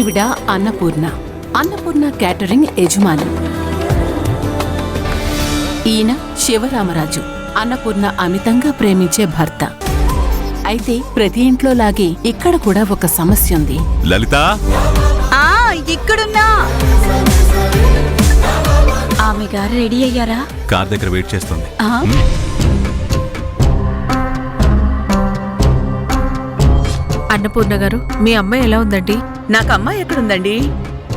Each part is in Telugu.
ఈవిడ అన్నపూర్ణ క్యాటరింగ్ యజమాని. ఈయన శివరామరాజు, అన్నపూర్ణ అమితంగా ప్రేమించే భర్త. అయితే ప్రతి ఇంట్లో లాగే ఇక్కడ కూడా ఒక సమస్య ఉంది. లలిత ఇక్కడున్నా. ఆమె గారు రెడీ అయ్యారా? కార్ దగ్గర వెయిట్ చేస్తుంది. అన్నపూర్ణ గారు, మీ అమ్మాయి ఎలా ఉందండి? నాకు అమ్మాయి ఎక్కడుందండి?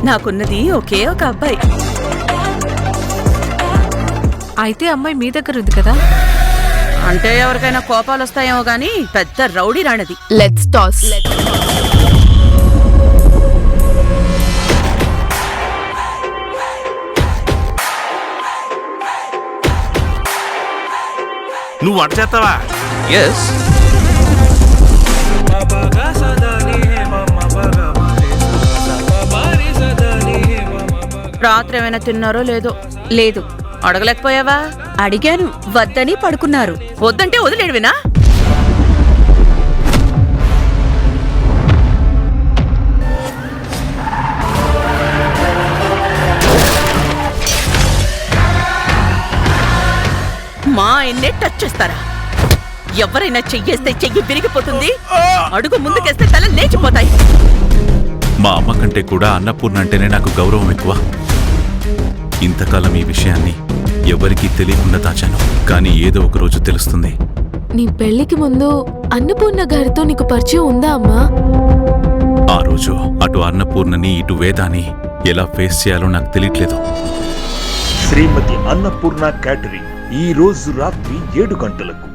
నాకున్నది ఒకే ఒక అబ్బాయి. అయితే అమ్మాయి మీ దగ్గర ఉంది కదా? అంటే ఎవరికైనా కోపాలు వస్తాయేమో గాని పెద్ద రౌడీ రాణది. Let's toss. నువ్వు వంట చేస్తావా? ఎస్. రాత్రి ఏమైనా తిన్నారో లేదో? లేదు. అడగలేకపోయావా? అడిగాను, వద్దని పడుకున్నారు. వద్దంటే వదిలేడువినా? మా ఆయన్నే టచ్ చేస్తారా? ఎవరైనా చెయ్యేస్తే చెయ్యి విరిగిపోతుంది, అడుగు ముందుకేస్తే తల లేచిపోతాయి. మా అమ్మ కంటే కూడా అన్నపూర్ణ అంటేనే నాకు గౌరవం ఎక్కువ. ఇంతకాలం ఈ విషయాన్ని ఎవరికీ తెలియకుండా దాచాను, కానీ ఏదో ఒక రోజు తెలుస్తుంది. నీ పెళ్లికి ముందు అన్నపూర్ణ గారితో నీకు పరిచయం ఉందా అమ్మా? ఆ రోజు అటు అన్నపూర్ణని ఇటు వేదాని ఎలా ఫేస్ చేయాలో నాకు తెలియట్లేదు. శ్రీమతి అన్నపూర్ణ క్యాటరింగ్ ఈ రోజు రాత్రి 7 గంటలకు.